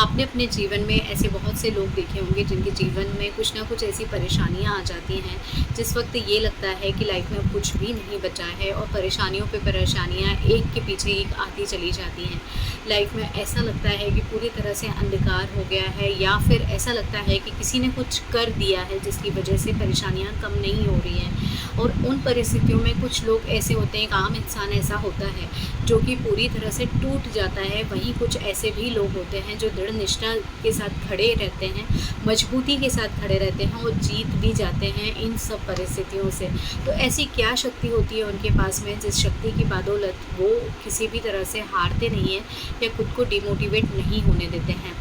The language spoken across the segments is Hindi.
आपने अपने जीवन में ऐसे बहुत से लोग देखे होंगे जिनके जीवन में कुछ ना कुछ ऐसी परेशानियां आ जाती हैं जिस वक्त ये लगता है कि लाइफ में अब कुछ भी नहीं बचा है और परेशानियों पे परेशानियां एक के पीछे एक आती चली जाती हैं। लाइफ में ऐसा लगता है कि पूरी तरह से अंधकार हो गया है या फिर ऐसा लगता है कि किसी ने कुछ कर दिया है जिसकी वजह से परेशानियां कम नहीं हो रही हैं। और उन परिस्थितियों में कुछ लोग ऐसे होते हैं, एक आम इंसान ऐसा होता है जो कि पूरी तरह से टूट जाता है। वहीं कुछ ऐसे भी लोग होते हैं जो दृढ़ निष्ठा के साथ खड़े रहते हैं, मजबूती के साथ खड़े रहते हैं और जीत भी जाते हैं इन सब परिस्थितियों से। तो ऐसी क्या शक्ति होती है उनके पास में जिस शक्ति की बदौलत वो किसी भी तरह से हारते नहीं हैं या खुद को डिमोटिवेट नहीं होने देते हैं।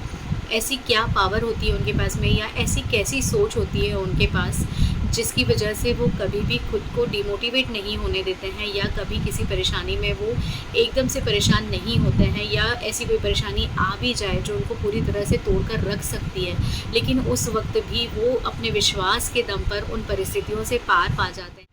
ऐसी क्या पावर होती है उनके पास में या ऐसी कैसी सोच होती है उनके पास जिसकी वजह से वो कभी भी खुद को डिमोटिवेट नहीं होने देते हैं या कभी किसी परेशानी में वो एकदम से परेशान नहीं होते हैं या ऐसी कोई परेशानी आ भी जाए जो उनको पूरी तरह से तोड़ कर रख सकती है, लेकिन उस वक्त भी वो अपने विश्वास के दम पर उन परिस्थितियों से पार पा जाते हैं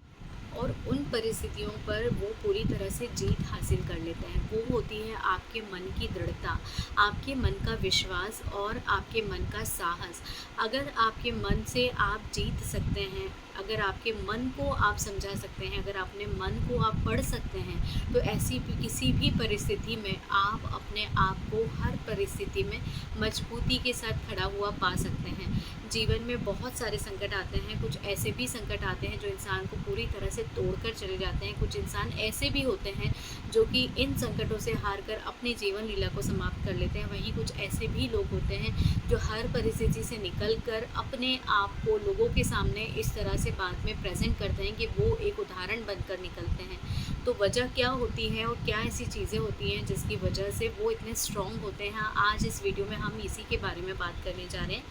और उन परिस्थितियों पर वो पूरी तरह से जीत हासिल कर लेते हैं। वो होती है आपके मन की दृढ़ता, आपके मन का विश्वास और आपके मन का साहस। अगर आपके मन से आप जीत सकते हैं, अगर आपके मन को आप समझा सकते हैं, अगर अपने मन को आप पढ़ सकते हैं, तो ऐसी भी किसी भी परिस्थिति में आप अपने आप को हर परिस्थिति में मजबूती के साथ खड़ा हुआ पा सकते हैं। जीवन में बहुत सारे संकट आते हैं, कुछ ऐसे भी संकट आते हैं जो इंसान को पूरी तरह से तोड़कर चले जाते हैं। कुछ इंसान ऐसे भी होते हैं जो कि इन संकटों से हार कर अपनी जीवन लीला को समाप्त कर लेते हैं। वहीं कुछ ऐसे भी लोग होते हैं जो हर परिस्थिति से निकल कर अपने आप को लोगों के सामने इस तरह से बाद में प्रेजेंट करते हैं कि वो एक उदाहरण बनकर निकलते हैं। तो वजह क्या होती है और क्या ऐसी चीज़ें होती हैं जिसकी वजह से वो इतने स्ट्रॉन्ग होते हैं, आज इस वीडियो में हम इसी के बारे में बात करने जा रहे हैं।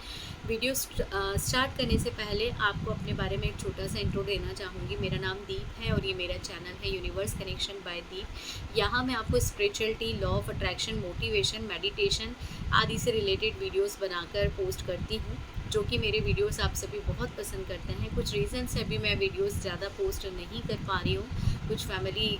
वीडियो स्टार्ट करने से पहले आपको अपने बारे में एक छोटा सा इंट्रो देना चाहूँगी। मेरा नाम दीप है और ये मेरा चैनल है यूनिवर्स कनेक्शन बाय दीप। यहाँ मैं आपको spirituality, law of attraction, motivation, meditation आदि से रिलेटेड वीडियोस बनाकर पोस्ट करती हूँ, जो कि मेरे वीडियोस आप सभी बहुत पसंद करते हैं। कुछ रीज़न से अभी मैं वीडियोस ज़्यादा पोस्ट नहीं कर पा रही हूँ, कुछ फैमिली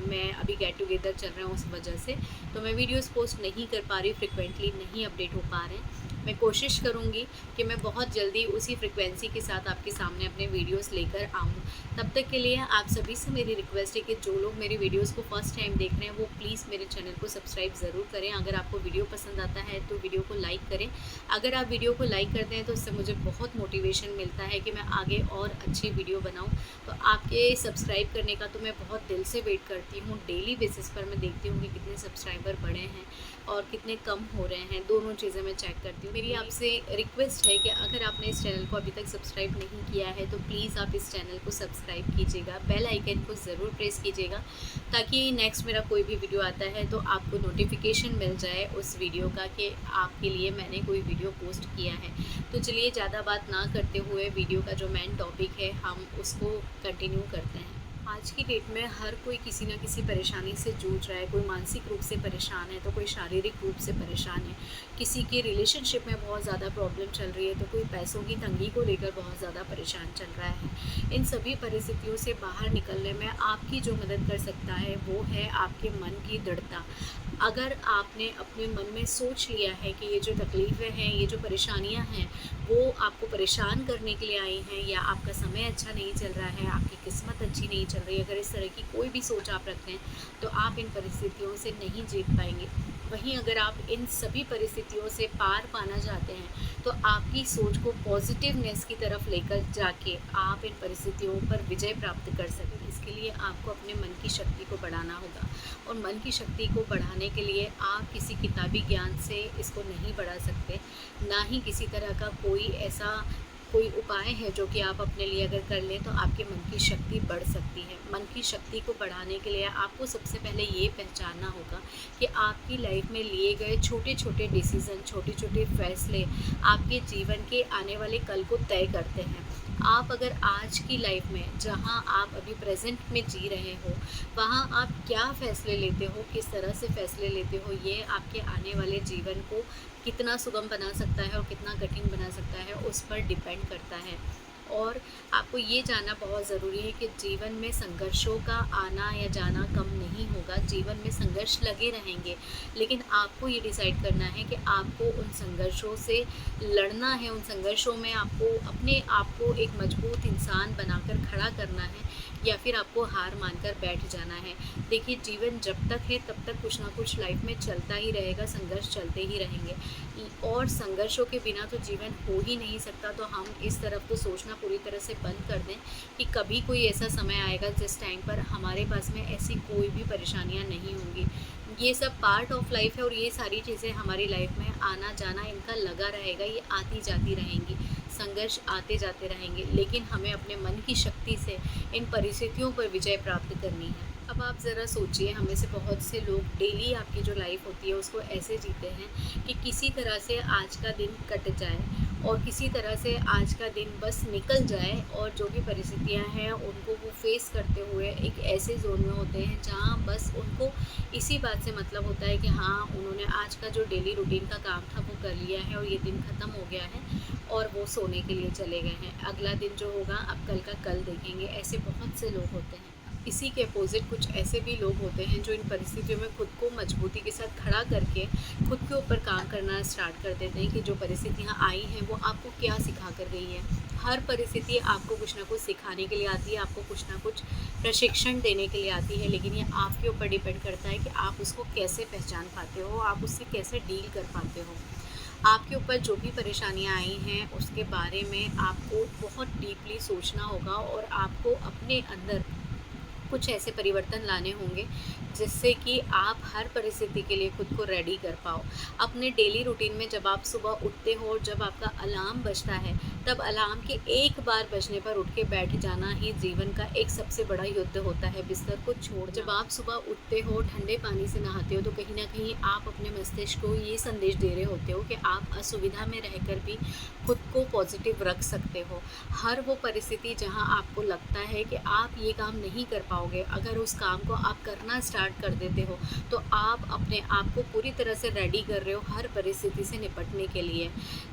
मैं अभी गेट टुगेदर चल रहा हूँ उस वजह से, तो मैं वीडियोस पोस्ट नहीं कर पा रही, फ्रिक्वेंटली नहीं अपडेट हो पा रहे हैं। मैं कोशिश करूँगी कि मैं बहुत जल्दी उसी फ्रिक्वेंसी के साथ आपके सामने अपने वीडियोस लेकर आऊँ। तब तक के लिए आप सभी से मेरी रिक्वेस्ट है कि जो लोग मेरी वीडियोस को फर्स्ट टाइम देख रहे हैं वो प्लीज़ मेरे चैनल को सब्सक्राइब ज़रूर करें। अगर आपको वीडियो पसंद आता है तो वीडियो को लाइक करें। अगर आप वीडियो को लाइक करते हैं तो उससे मुझे बहुत मोटिवेशन मिलता है कि मैं आगे और अच्छी वीडियो बनाऊँ। तो आपके सब्सक्राइब करने का तो मैं बहुत दिल से वेट करती हूँ। डेली बेसिस पर मैं देखती हूँ कि कितने सब्सक्राइबर बढ़े हैं और कितने कम हो रहे हैं, दोनों चीज़ें मैं चेक करती हूँ। मेरी आपसे रिक्वेस्ट है कि अगर आपने इस चैनल को अभी तक सब्सक्राइब नहीं किया है तो प्लीज़ आप इस चैनल को सब्सक्राइब कीजिएगा, बेल आइकन को ज़रूर प्रेस कीजिएगा ताकि नेक्स्ट मेरा कोई भी वीडियो आता है तो आपको नोटिफिकेशन मिल जाए उस वीडियो का कि आपके लिए मैंने कोई वीडियो पोस्ट किया है। तो चलिए ज़्यादा बात ना करते हुए वीडियो का जो मेन टॉपिक है हम उसको कंटिन्यू करते हैं। आज की डेट में हर कोई किसी न किसी परेशानी से जूझ रहा है। कोई मानसिक रूप से परेशान है तो कोई शारीरिक रूप से परेशान है, किसी की रिलेशनशिप में बहुत ज़्यादा प्रॉब्लम चल रही है तो कोई पैसों की तंगी को लेकर बहुत ज़्यादा परेशान चल रहा है। इन सभी परिस्थितियों से बाहर निकलने में आपकी जो मदद कर सकता है वो है आपके मन की दृढ़ता। अगर आपने अपने मन में सोच लिया है कि ये जो तकलीफ़ें हैं, ये जो परेशानियां हैं वो आपको परेशान करने के लिए आई हैं या आपका समय अच्छा नहीं चल रहा है, आपकी किस्मत अच्छी नहीं चल रही है, अगर इस तरह की कोई भी सोच आप रखते हैं तो आप इन परिस्थितियों से नहीं जीत पाएंगे। वहीं अगर आप इन सभी परिस्थितियों से पार पाना चाहते हैं तो आपकी सोच को पॉजिटिवनेस की तरफ लेकर जाके आप इन परिस्थितियों पर विजय प्राप्त कर सकें। इसके लिए आपको अपने मन की शक्ति को बढ़ाना होगा और मन की शक्ति को बढ़ाने के लिए आप किसी किताबी ज्ञान से इसको नहीं बढ़ा सकते, ना ही किसी तरह का कोई उपाय है जो कि आप अपने लिए अगर कर लें तो आपके मन की शक्ति बढ़ सकती है। मन की शक्ति को बढ़ाने के लिए आपको सबसे पहले ये पहचानना होगा कि आपकी लाइफ में लिए गए छोटे छोटे डिसीज़न, छोटे छोटे फैसले आपके जीवन के आने वाले कल को तय करते हैं। आप अगर आज की लाइफ में जहां आप अभी प्रेजेंट में जी रहे हो वहां आप क्या फ़ैसले लेते हो, किस तरह से फ़ैसले लेते हो, ये आपके आने वाले जीवन को कितना सुगम बना सकता है और कितना कठिन बना सकता है उस पर डिपेंड करता है। और आपको ये जानना बहुत ज़रूरी है कि जीवन में संघर्षों का आना या जाना कम नहीं होगा। जीवन में संघर्ष लगे रहेंगे, लेकिन आपको ये डिसाइड करना है कि आपको उन संघर्षों से लड़ना है। उन संघर्षों में आपको अपने आप को एक मजबूत इंसान बनाकर खड़ा करना है, या फिर आपको हार मानकर बैठ जाना है। देखिए, जीवन जब तक है तब तक कुछ ना कुछ लाइफ में चलता ही रहेगा, संघर्ष चलते ही रहेंगे, और संघर्षों के बिना तो जीवन हो ही नहीं सकता। तो हम इस तरफ तो सोचना पूरी तरह से बंद कर दें कि कभी कोई ऐसा समय आएगा जिस टाइम पर हमारे पास में ऐसी कोई भी परेशानियां नहीं होंगी। ये सब पार्ट ऑफ लाइफ है, और ये सारी चीज़ें हमारी लाइफ में आना जाना इनका लगा रहेगा। ये आती जाती रहेंगी, संघर्ष आते जाते रहेंगे, लेकिन हमें अपने मन की शक्ति से इन परिस्थितियों पर विजय प्राप्त करनी है। अब आप ज़रा सोचिए, हमें से बहुत से लोग डेली आपकी जो लाइफ होती है उसको ऐसे जीते हैं कि किसी तरह से आज का दिन कट जाए, और किसी तरह से आज का दिन बस निकल जाए, और जो भी परिस्थितियां हैं उनको वो फेस करते हुए एक ऐसे जोन में होते हैं जहां बस उनको इसी बात से मतलब होता है कि हाँ, उन्होंने आज का जो डेली रूटीन का काम था वो कर लिया है और ये दिन ख़त्म हो गया है, और वो सोने के लिए चले गए हैं। अगला दिन जो होगा अब कल का कल देखेंगे। ऐसे बहुत से लोग होते हैं। इसी के अपोज़िट कुछ ऐसे भी लोग होते हैं जो इन परिस्थितियों में खुद को मजबूती के साथ खड़ा करके खुद के ऊपर काम करना स्टार्ट कर देते हैं कि जो परिस्थितियाँ आई हैं वो आपको क्या सिखा कर गई है। हर परिस्थिति आपको कुछ ना कुछ सिखाने के लिए आती है, आपको कुछ ना कुछ प्रशिक्षण देने के लिए आती है, लेकिन ये आपके ऊपर डिपेंड करता है कि आप उसको कैसे पहचान पाते हो, आप उससे कैसे डील कर पाते हो। आपके ऊपर जो भी परेशानियाँ आई हैं उसके बारे में आपको बहुत डीपली सोचना होगा, और आपको अपने अंदर कुछ ऐसे परिवर्तन लाने होंगे जिससे कि आप हर परिस्थिति के लिए खुद को रेडी कर पाओ। अपने डेली रूटीन में जब आप सुबह उठते हो और जब आपका अलार्म बजता है, तब अलार्म के एक बार बजने पर उठ के बैठ जाना ही जीवन का एक सबसे बड़ा युद्ध होता है, बिस्तर को छोड़। जब आप सुबह उठते हो, ठंडे पानी से नहाते हो, तो कहीं ना कहीं आप अपने मस्तिष्क को ये संदेश दे रहे होते हो कि आप असुविधा में रहकर भी खुद को पॉजिटिव रख सकते हो। हर वो परिस्थिति जहाँ आपको लगता है कि आप ये काम नहीं कर पाओगे, अगर उस काम को आप करना स्टार्ट कर देते हो तो आप अपने आप को पूरी तरह से रेडी कर रहे हो हर परिस्थिति से निपटने के लिए।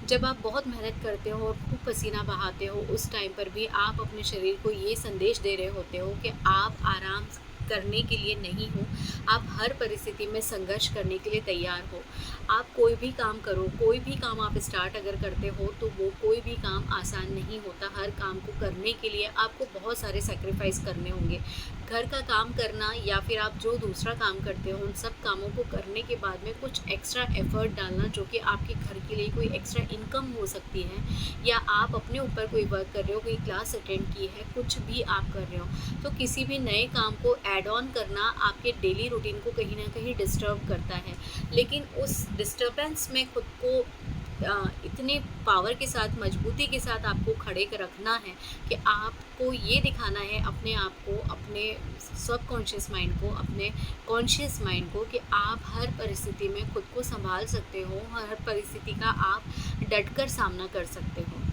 जब आप बहुत मेहनत करते हो और खूब पसीना बहाते हो, उस टाइम पर भी आप अपने शरीर को ये संदेश दे रहे होते हो कि आप आराम करने के लिए नहीं हो, आप हर परिस्थिति में संघर्ष करने के लिए तैयार हो। आप कोई भी काम करो, कोई भी काम आप स्टार्ट अगर करते हो तो वो कोई भी काम आसान नहीं होता। हर काम को करने के लिए आपको बहुत सारे सैक्रिफाइस करने होंगे। घर का काम करना या फिर आप जो दूसरा काम करते हो, उन सब कामों को करने के बाद में कुछ एक्स्ट्रा एफर्ट डालना, जो कि आपके घर के लिए कोई एक्स्ट्रा इनकम हो सकती है, या आप अपने ऊपर कोई वर्क कर रहे हो, कोई क्लास अटेंड की है, कुछ भी आप कर रहे हो, तो किसी भी नए काम को ऐड ऑन करना आपके डेली रूटीन को कहीं ना कहीं डिस्टर्ब करता है। लेकिन उस डिस्टर्बेंस में खुद को इतने पावर के साथ, मजबूती के साथ आपको खड़े कर रखना है कि आपको ये दिखाना है अपने आप को, अपने सबकॉन्शियस माइंड को, अपने कॉन्शियस माइंड को, कि आप हर परिस्थिति में खुद को संभाल सकते हो, हर परिस्थिति का आप डटकर सामना कर सकते हो।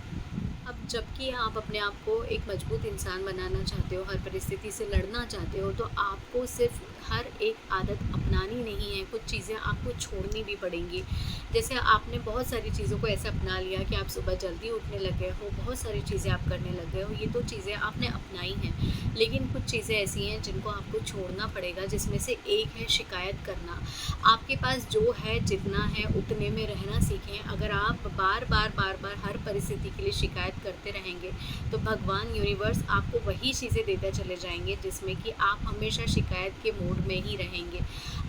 अब जबकि आप अपने आप को एक मजबूत इंसान बनाना चाहते हो, हर परिस्थिति से लड़ना चाहते हो, तो आपको सिर्फ हर एक आदत अपनानी नहीं है, कुछ चीज़ें आपको छोड़नी भी पड़ेंगी। जैसे आपने बहुत सारी चीज़ों को ऐसे अपना लिया कि आप सुबह जल्दी उठने लग गए हो, बहुत सारी चीज़ें आप करने लग गए हो, ये तो चीज़ें आपने अपनाई हैं, लेकिन कुछ चीज़ें ऐसी हैं जिनको आपको छोड़ना पड़ेगा, जिसमें से एक है शिकायत करना। आपके पास जो है, जितना है, उतने में रहना सीखें। अगर आप बार बार हर परिस्थिति के लिए शिकायत करते रहेंगे तो भगवान, यूनिवर्स आपको वही चीज़ें देते चले जाएंगे जिसमें कि आप हमेशा शिकायत के मूड में ही रहेंगे।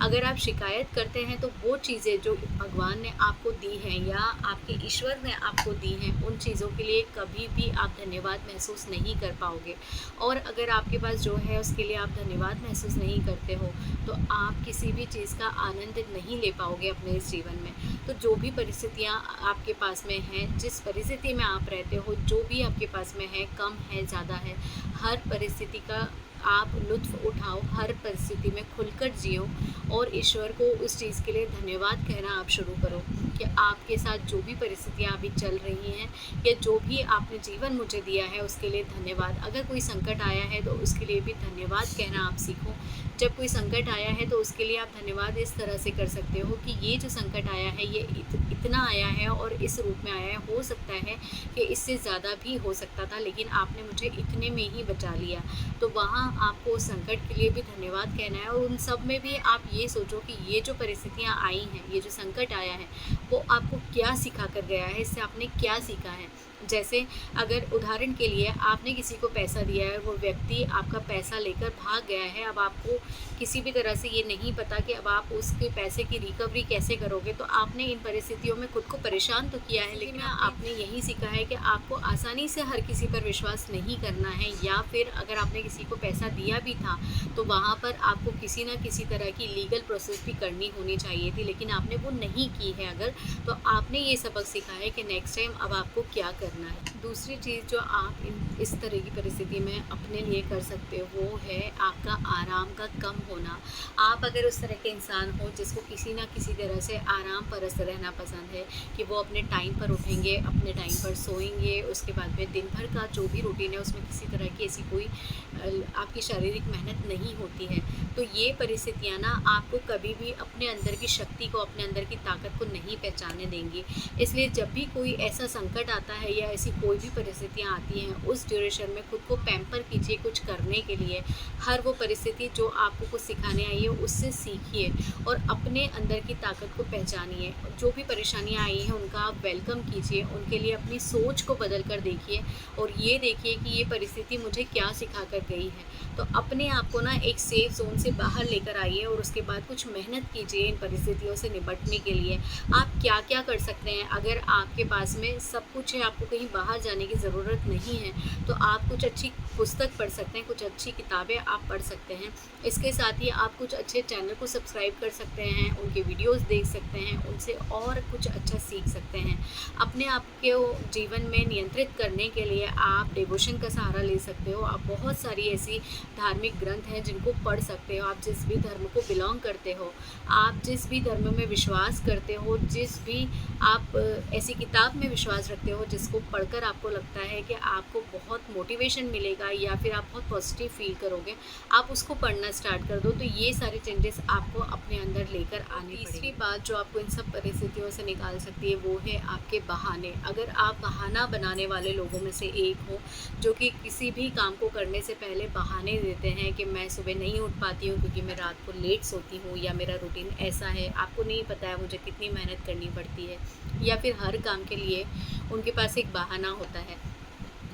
अगर आप शिकायत करते हैं तो वो चीज़ें जो भगवान ने आपको दी हैं या आपके ईश्वर ने आपको दी हैं, उन चीज़ों के लिए कभी भी आप धन्यवाद महसूस नहीं कर पाओगे। और अगर आपके पास जो है उसके लिए आप धन्यवाद महसूस नहीं करते हो तो आप किसी भी चीज़ का आनंद नहीं ले पाओगे अपने इस जीवन में। तो जो भी परिस्थितियाँ आपके पास में हैं, जिस परिस्थिति में आप रहते हो, जो भी आपके पास में है, कम है, ज़्यादा है, हर परिस्थिति का आप लुत्फ़ उठाओ, हर परिस्थिति में खुलकर जियो, और ईश्वर को उस चीज़ के लिए धन्यवाद कहना आप शुरू करो कि आपके साथ जो भी परिस्थितियाँ अभी चल रही हैं या जो भी आपने जीवन मुझे दिया है उसके लिए धन्यवाद। अगर कोई संकट आया है तो उसके लिए भी धन्यवाद कहना आप सीखो। जब कोई संकट आया है तो उसके लिए आप धन्यवाद इस तरह से कर सकते हो कि ये जो संकट आया है ये इतना आया है और इस रूप में आया है, हो सकता है कि इससे ज़्यादा भी हो सकता था, लेकिन आपने मुझे इतने में ही बचा लिया। तो वहाँ आपको उस संकट के लिए भी धन्यवाद कहना है, और उन सब में भी आप ये सोचो कि ये जो परिस्थितियाँ आई हैं, ये जो संकट आया है, वो आपको क्या सिखा कर गया है, इससे आपने क्या सीखा है। जैसे अगर उदाहरण के लिए आपने किसी को पैसा दिया है, वो व्यक्ति आपका पैसा लेकर भाग गया है, अब आपको किसी भी तरह से ये नहीं पता कि अब आप उसके पैसे की रिकवरी कैसे करोगे, तो आपने इन परिस्थितियों में खुद को परेशान तो किया है, लेकिन आपने यही सीखा है कि आपको आसानी से हर किसी पर विश्वास नहीं करना है, या फिर अगर आपने किसी को पैसा दिया भी था तो वहाँ पर आपको किसी न किसी तरह की लीगल प्रोसेस भी करनी होनी चाहिए थी, लेकिन आपने वो नहीं की है अगर, तो आपने ये सबक सीखा है कि नेक्स्ट टाइम अब आपको क्या करना है। दूसरी चीज़ जो आप इस तरह की परिस्थिति में अपने लिए कर सकते हो वो है आपका आराम का कम होना। आप अगर उस तरह के इंसान हो जिसको किसी ना किसी तरह से आराम परस्त रहना पसंद है, कि वो अपने टाइम पर उठेंगे, अपने टाइम पर सोएंगे, उसके बाद में दिन भर का जो भी रूटीन है उसमें किसी तरह की ऐसी कोई आपकी शारीरिक मेहनत नहीं होती है, तो ये परिस्थितियाँ ना आपको कभी भी अपने अंदर की शक्ति को, अपने अंदर की ताकत को नहीं पहचानने देंगी। इसलिए जब भी कोई ऐसा संकट आता है या ऐसी कोई भी परिस्थितियाँ आती हैं, उस ड्यूरेशन में खुद को पैम्पर कीजिए कुछ करने के लिए। हर वो परिस्थिति जो आपको कुछ सिखाने आई है उससे सीखिए और अपने अंदर की ताकत को पहचानिए। जो भी परेशानियाँ आई हैं उनका आप वेलकम कीजिए, उनके लिए अपनी सोच को बदल कर देखिए और ये देखिए कि ये परिस्थिति मुझे क्या सिखा कर गई है। तो अपने आप को ना एक सेफ जोन से बाहर लेकर आइए और उसके बाद कुछ मेहनत कीजिए इन परिस्थितियों से निपटने के लिए। आप क्या क्या कर सकते हैं, अगर आपके पास में सब कुछ है, आपको कहीं बाहर जाने की ज़रूरत नहीं है, तो आप कुछ अच्छी पुस्तक पढ़ सकते हैं, कुछ अच्छी किताबें आप पढ़ सकते हैं। इसके साथ ही आप कुछ अच्छे चैनल को सब्सक्राइब कर सकते हैं, उनके वीडियोस देख सकते हैं, उनसे और कुछ अच्छा सीख सकते हैं। अपने आप के जीवन में नियंत्रित करने के लिए आप डिवोशन का सहारा ले सकते हो। आप बहुत सारी ऐसी धार्मिक ग्रंथ हैं जिनको पढ़ सकते हो। आप जिस भी धर्म को बिलोंग करते हो, आप जिस भी धर्म में विश्वास करते हो, जिस भी आप ऐसी किताब में विश्वास रखते हो जिसको पढ़कर आपको लगता है कि आपको बहुत मोटिवेशन मिलेगा या फिर आप बहुत पॉजिटिव फील करोगे, आप उसको पढ़ना स्टार्ट कर दो। तो ये सारे चेंजेस आपको अपने अंदर लेकर आने। तीसरी बात जो आपको इन सब परिस्थितियों से निकाल सकती है वो है आपके बहाने। अगर आप बहाना बनाने वाले लोगों में से एक हो जो कि किसी भी काम को करने से पहले बहाने देते हैं कि मैं सुबह नहीं उठ पाती हूँ क्योंकि मैं रात को लेट सोती हूँ, या मेरा रूटीन ऐसा है, आपको नहीं पता है मुझे कितनी मेहनत करनी पड़ती है, या फिर हर काम के लिए उनके पास एक बहाना होता है।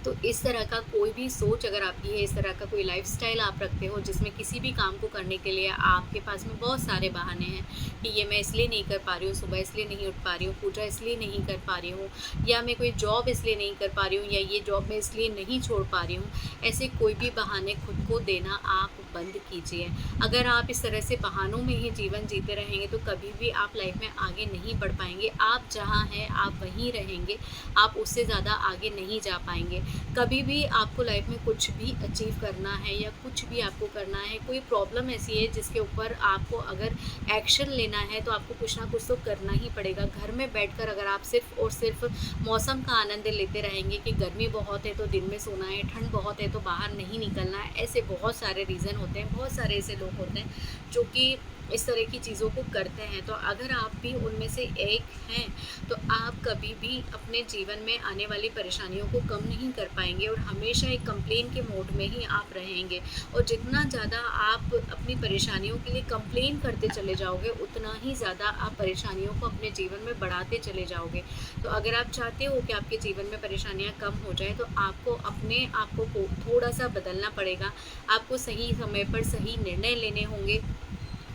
तो इस तरह का कोई भी सोच अगर आपकी है, इस तरह का कोई लाइफस्टाइल आप रखते हो जिसमें किसी भी काम को करने के लिए आपके पास में बहुत सारे बहाने हैं कि ये मैं इसलिए नहीं कर पा रही हूँ, सुबह इसलिए नहीं उठ पा रही हूँ, पूजा इसलिए नहीं कर पा रही हूँ, या मैं कोई जॉब इसलिए नहीं कर पा रही हूँ, या ये जॉब मैं इसलिए नहीं छोड़ पा रही हूँ, ऐसे कोई भी बहाने खुद को देना आप बंद कीजिए। अगर आप इस तरह से बहानों में ही जीवन जीते रहेंगे तो कभी भी आप लाइफ में आगे नहीं बढ़ पाएंगे। आप जहाँ हैं आप वहीं रहेंगे, आप उससे ज़्यादा आगे नहीं जा पाएंगे। कभी भी आपको लाइफ में कुछ भी अचीव करना है या कुछ भी आपको करना है, कोई प्रॉब्लम ऐसी है जिसके ऊपर आपको अगर एक्शन लेना है तो आपको कुछ ना कुछ तो करना ही पड़ेगा। घर में बैठकर अगर आप सिर्फ और सिर्फ मौसम का आनंद लेते रहेंगे कि गर्मी बहुत है तो दिन में सोना है, ठंड बहुत है तो बाहर नहीं निकलना है, ऐसे बहुत सारे रीज़न होते हैं, बहुत सारे ऐसे लोग होते हैं जो कि इस तरह की चीज़ों को करते हैं। तो अगर आप भी उनमें से एक हैं तो आप कभी भी अपने जीवन में आने वाली परेशानियों को कम नहीं कर पाएंगे और हमेशा एक कंप्लेन के मोड में ही आप रहेंगे। और जितना ज़्यादा आप अपनी परेशानियों के लिए कंप्लेन करते चले जाओगे उतना ही ज़्यादा आप परेशानियों को अपने जीवन में बढ़ाते चले जाओगे। तो अगर आप चाहते हो कि आपके जीवन में परेशानियाँ कम हो जाए तो आपको अपने आप को थोड़ा सा बदलना पड़ेगा। आपको सही समय पर सही निर्णय लेने होंगे।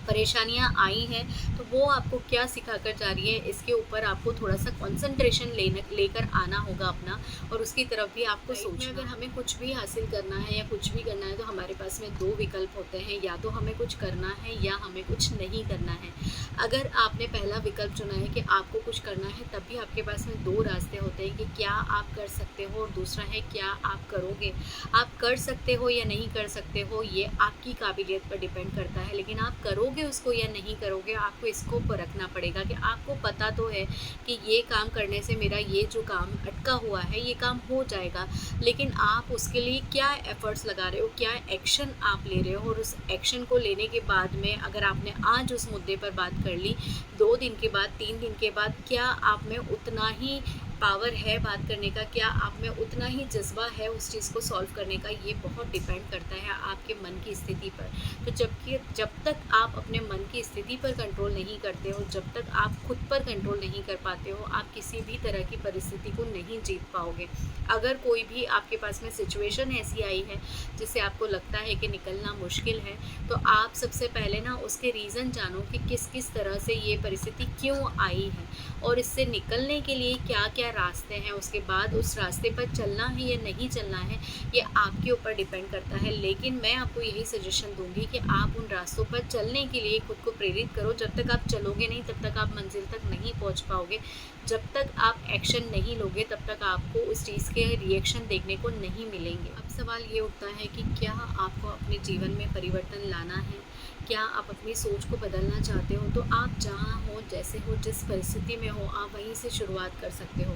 परेशानियाँ आई हैं तो वो आपको क्या सिखा कर जा रही है इसके ऊपर आपको थोड़ा सा कंसंट्रेशन लेकर आना होगा अपना, और उसकी तरफ भी आपको सोचना। अगर हमें कुछ भी हासिल करना है या कुछ भी करना है तो हमारे पास में दो विकल्प होते हैं, या तो हमें कुछ करना है या हमें कुछ नहीं करना है। अगर आपने पहला विकल्प चुना है कि आपको कुछ करना है तब भी आपके पास में दो रास्ते होते हैं कि क्या आप कर सकते हो और दूसरा है क्या आप करोगे। आप कर सकते हो या नहीं कर सकते हो ये आपकी काबिलियत पर डिपेंड करता है, लेकिन आप करोगे करोगे उसको या नहीं करोगे, आपको इसको परखना पड़ेगा कि आपको पता तो है कि ये काम करने से मेरा ये जो काम अटका हुआ है ये काम हो जाएगा, लेकिन आप उसके लिए क्या एफ़र्ट्स लगा रहे हो, क्या एक्शन आप ले रहे हो, और उस एक्शन को लेने के बाद में अगर आपने आज उस मुद्दे पर बात कर ली, 2 दिन के बाद, 3 दिन के बाद क्या आप में उतना ही पावर है बात करने का, क्या आप में उतना ही जज़्बा है उस चीज़ को सॉल्व करने का, ये बहुत डिपेंड करता है आपके मन की स्थिति पर। तो जब तक आप अपने मन की स्थिति पर कंट्रोल नहीं करते हो, जब तक आप खुद पर कंट्रोल नहीं कर पाते हो, आप किसी भी तरह की परिस्थिति को नहीं जीत पाओगे। अगर कोई भी आपके पास में सिचुएशन ऐसी आई है जिससे आपको लगता है कि निकलना मुश्किल है, तो आप सबसे पहले ना उसके रीज़न जानो कि किस किस तरह से ये परिस्थिति क्यों आई है, और इससे निकलने के लिए क्या क्या रास्ते हैं। उसके बाद उस रास्ते पर चलना है या नहीं चलना है, ये आपके ऊपर डिपेंड करता है। लेकिन मैं आपको यही सजेशन दूंगी कि आप उन रास्तों पर चलने के लिए खुद को प्रेरित करो। जब तक आप चलोगे नहीं तब तक आप मंजिल तक नहीं पहुंच पाओगे। जब तक आप एक्शन नहीं लोगे तब तक आपको उस चीज़ के रिएक्शन देखने को नहीं मिलेंगे। अब सवाल ये उठता है कि क्या आपको अपने जीवन में परिवर्तन लाना है, क्या आप अपनी सोच को बदलना चाहते हो, तो आप जहाँ हो, जैसे हो, जिस परिस्थिति में हो, आप वहीं से शुरुआत कर सकते हो।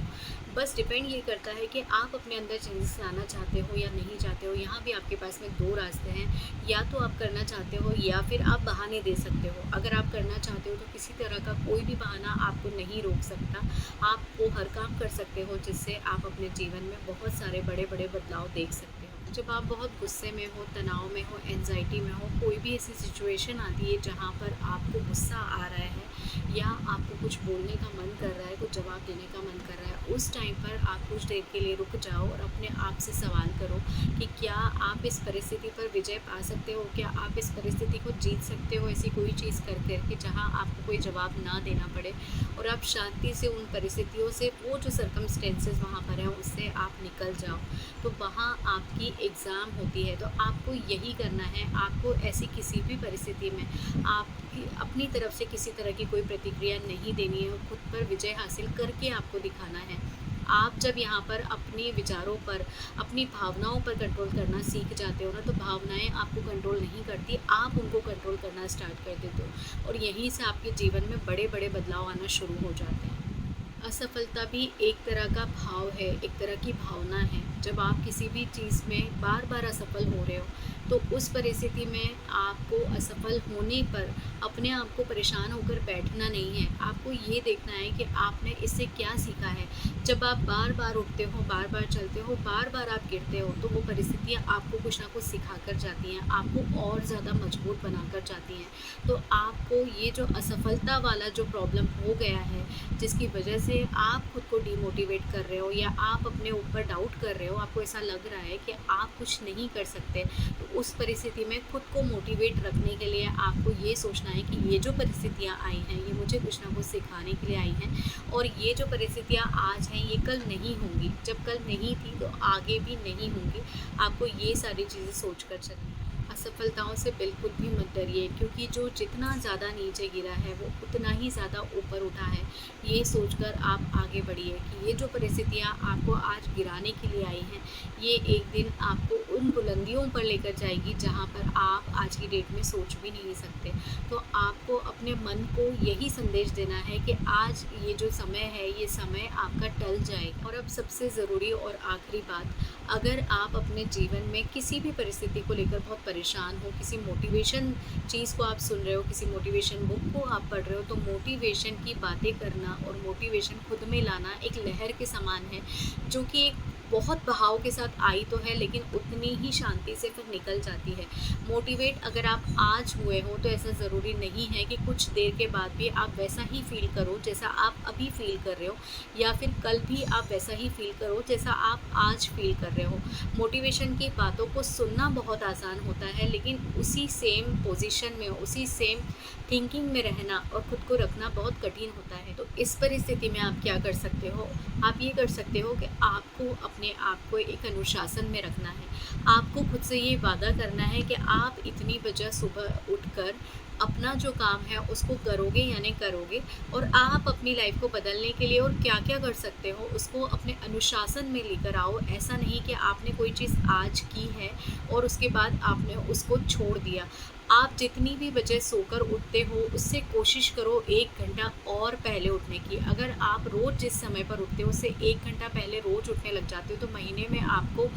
बस डिपेंड ये करता है कि आप अपने अंदर चेंजेस लाना चाहते हो या नहीं चाहते हो। यहाँ भी आपके पास में 2 रास्ते हैं, या तो आप करना चाहते हो या फिर आप बहाने दे सकते हो। अगर आप करना चाहते हो तो किसी तरह का कोई भी बहाना आपको नहीं रोक सकता। आप वो हर काम कर सकते हो जिससे आप अपने जीवन में बहुत सारे बड़े बड़े बदलाव देख सकते हो। जब आप बहुत गुस्से में हो, तनाव में हो, एंजाइटी में हो, कोई भी ऐसी सिचुएशन आती है जहाँ पर आपको गुस्सा आ रहा है या आपको कुछ बोलने का मन कर रहा है, कुछ जवाब देने का मन कर रहा है, उस टाइम पर आप कुछ देर के लिए रुक जाओ और अपने आप से सवाल करो कि क्या आप इस परिस्थिति पर विजय पा सकते हो, क्या आप इस परिस्थिति को जीत सकते हो, ऐसी कोई चीज़ कर करके जहाँ आपको कोई जवाब ना देना पड़े, और आप शांति से उन परिस्थितियों से, वो जो सर्कमस्टेंसेस वहाँ पर हैं उससे आप निकल जाओ। तो वहाँ आपकी एग्ज़ाम होती है, तो आपको यही करना है। आपको ऐसी किसी भी परिस्थिति में आपकी अपनी तरफ से किसी तरह की कोई प्रतिक्रिया नहीं देनी है, खुद पर विजय हासिल करके आपको दिखाना है। आप जब यहाँ पर अपने विचारों पर, अपनी भावनाओं पर कंट्रोल करना सीख जाते हो ना, तो भावनाएं आपको कंट्रोल नहीं करती, आप उनको कंट्रोल करना स्टार्ट कर देते हो, और यहीं से आपके जीवन में बड़े बड़े बदलाव आना शुरू हो जाते हैं। असफलता भी एक तरह का भाव है, एक तरह की भावना है। जब आप किसी भी चीज़ में बार बार असफल हो रहे हो, तो उस परिस्थिति में आपको असफल होने पर अपने आप को परेशान होकर बैठना नहीं है। आपको ये देखना है कि आपने इससे क्या सीखा है। जब आप बार बार उठते हो, बार बार चलते हो, बार बार आप गिरते हो, तो वो परिस्थितियाँ आपको कुछ ना कुछ सिखा कर जाती हैं, आपको और ज़्यादा मजबूत बना कर जाती हैं। तो आपको ये जो असफलता वाला जो प्रॉब्लम हो गया है, जिसकी वजह से आप खुद को डिमोटिवेट कर रहे हो या आप अपने ऊपर डाउट कर रहे हो, आपको ऐसा लग रहा है कि आप कुछ नहीं कर सकते, तो उस परिस्थिति में खुद को मोटिवेट रखने के लिए आपको ये सोचना है कि ये जो परिस्थितियाँ आई हैं ये मुझे कुछ ना कुछ सिखाने के लिए आई हैं, और ये जो परिस्थितियाँ आज हैं ये कल नहीं होंगी। जब कल नहीं थी तो आगे भी नहीं होंगी। आपको ये सारी चीज़ें सोच कर चलनी है। असफलताओं से बिल्कुल भी मत डरिए, क्योंकि जो जितना ज़्यादा नीचे गिरा है वो उतना ही ज़्यादा ऊपर उठा है। ये सोचकर आप आगे बढ़िए कि ये जो परिस्थितियाँ आपको आज गिराने के लिए आई हैं, ये एक दिन आपको उन बुलंदियों पर लेकर जाएगी जहाँ पर आप आज की डेट में सोच भी नहीं सकते। तो आपको अपने मन को यही संदेश देना है कि आज ये जो समय है ये समय आपका टल जाएगा। और अब सबसे ज़रूरी और आखिरी बात, अगर आप अपने जीवन में किसी भी परिस्थिति को लेकर बहुत परेशान हो, किसी मोटिवेशन चीज़ को आप सुन रहे हो, किसी मोटिवेशन बुक को आप पढ़ रहे हो, तो मोटिवेशन की बातें करना और मोटिवेशन खुद में लाना एक लहर के समान है, जो कि एक बहुत बहाव के साथ आई तो है लेकिन उतनी ही शांति से फिर निकल जाती है। मोटिवेट अगर आप आज हुए हो तो ऐसा ज़रूरी नहीं है कि कुछ देर के बाद भी आप वैसा ही फील करो जैसा आप अभी फील कर रहे हो, या फिर कल भी आप वैसा ही फील करो जैसा आप आज फील कर रहे हो। मोटिवेशन की बातों को सुनना बहुत आसान होता है, लेकिन उसी सेम पोजीशन में, उसी सेम थिंकिंग में रहना और ख़ुद को रखना बहुत कठिन होता है। तो इस परिस्थिति में आप क्या कर सकते हो? आप ये कर सकते हो कि आपको अपने आप को एक अनुशासन में रखना है। आपको खुद से ये वादा करना है कि आप इतनी बजे सुबह उठकर अपना जो काम है उसको करोगे या नहीं करोगे, और आप अपनी लाइफ को बदलने के लिए और क्या क्या कर सकते हो उसको अपने अनुशासन में लेकर आओ। ऐसा नहीं कि आपने कोई चीज़ आज की है और उसके बाद आपने उसको छोड़ दिया। आप जितनी भी बजे सोकर उठते हो उससे कोशिश करो 1 घंटा और पहले उठने की। अगर आप रोज़ जिस समय पर उठते हो उससे 1 घंटा पहले रोज़ उठने लग जाते हो तो महीने में आपको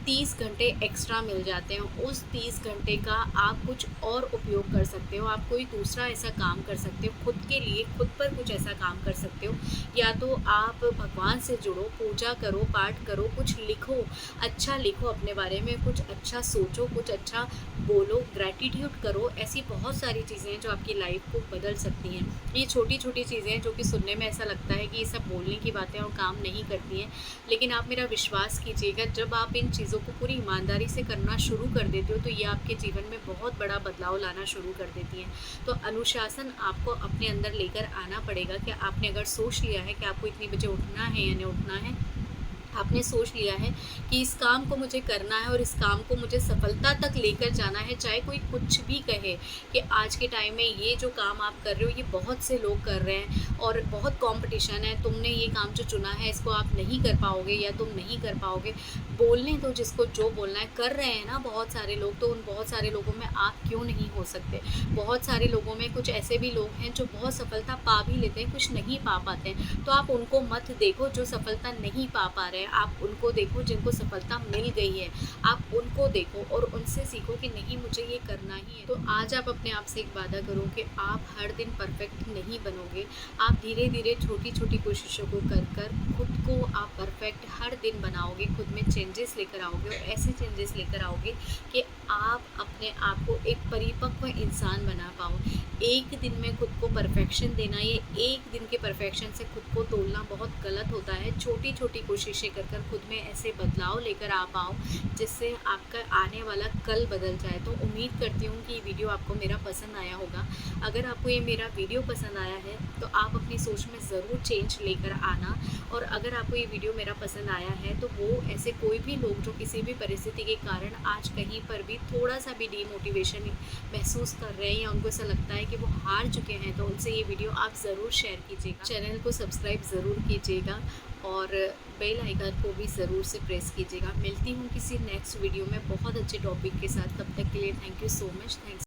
30 घंटे एक्स्ट्रा मिल जाते हैं। उस 30 घंटे का आप कुछ और उपयोग कर सकते हो, आप कोई दूसरा ऐसा काम कर सकते हो, खुद के लिए खुद पर कुछ ऐसा काम कर सकते हो। या तो आप भगवान से जुड़ो, पूजा करो, पाठ करो, कुछ लिखो, अच्छा लिखो अपने बारे में, कुछ अच्छा सोचो, कुछ अच्छा बोलो, ग्रैटिट्यूड करो। ऐसी बहुत सारी चीज़ें हैं जो आपकी लाइफ को बदल सकती हैं। ये छोटी-छोटी चीज़ें हैं जो कि सुनने में ऐसा लगता है कि ये सब बोलने की बातें और काम नहीं करती हैं, लेकिन आप मेरा विश्वास कीजिएगा, जब आप इन चीज़ों को पूरी ईमानदारी से करना शुरू कर देते हो तो ये आपके जीवन में बहुत बड़ा बदलाव लाना शुरू कर देती हैं। तो अनुशासन आपको अपने अंदर लेकर आना पड़ेगा कि आपने अगर सोच लिया है कि आपको इतनी बजे उठना है या नहीं उठना है, आपने सोच लिया है कि इस काम को मुझे करना है और इस काम को मुझे सफलता तक लेकर जाना है, चाहे कोई कुछ भी कहे कि आज के टाइम में ये जो काम आप कर रहे हो ये बहुत से लोग कर रहे हैं और बहुत कंपटीशन है, तुमने ये काम जो चुना है इसको आप नहीं कर पाओगे या तुम नहीं कर पाओगे। बोलने दो जिसको जो बोलना है, कर रहे हैं ना बहुत सारे लोग, तो उन बहुत सारे लोगों में आप क्यों नहीं हो सकते। बहुत सारे लोगों में कुछ ऐसे भी लोग हैं जो बहुत सफलता पा भी लेते हैं, कुछ नहीं पा पाते हैं, तो आप उनको मत देखो जो सफलता नहीं पा पा रहे हैं, आप उनको देखो जिनको सफलता मिल गई है, आप उनको देखो और उनसे सीखो कि नहीं मुझे ये करना ही है। तो आज आप अपने आप से एक वादा करो कि आप हर दिन परफेक्ट नहीं बनोगे, आप धीरे धीरे छोटी छोटी कोशिशों को कर कर खुद को आप परफेक्ट हर दिन बनाओगे, खुद में चेंजेस लेकर आओगे और ऐसे चेंजेस लेकर आओगे कि आप अपने आप को एक परिपक्व इंसान बना पाओ। एक दिन में खुद को परफेक्शन देना, ये एक दिन के परफेक्शन से खुद को तोलना बहुत गलत होता है। छोटी छोटी कोशिशें कर कर खुद में ऐसे बदलाव लेकर आ पाओ जिससे आपका आने वाला कल बदल जाए। तो उम्मीद करती हूँ कि ये वीडियो आपको मेरा पसंद आया होगा। अगर आपको ये मेरा वीडियो पसंद आया है तो आप अपनी सोच में ज़रूर चेंज लेकर आना, और अगर आपको ये वीडियो मेरा पसंद आया है तो वो ऐसे कोई भी लोग जो किसी भी परिस्थिति के कारण आज कहीं पर भी थोड़ा सा भी डीमोटिवेशन महसूस कर रहे हैं या उनको ऐसा लगता है कि वो हार चुके हैं, तो उनसे ये वीडियो आप ज़रूर शेयर कीजिएगा। चैनल को सब्सक्राइब ज़रूर कीजिएगा और बेल आइकन को भी ज़रूर से प्रेस कीजिएगा। मिलती हूँ किसी नेक्स्ट वीडियो में बहुत अच्छे टॉपिक के साथ, तब तक के लिए thank you so much. Thanks.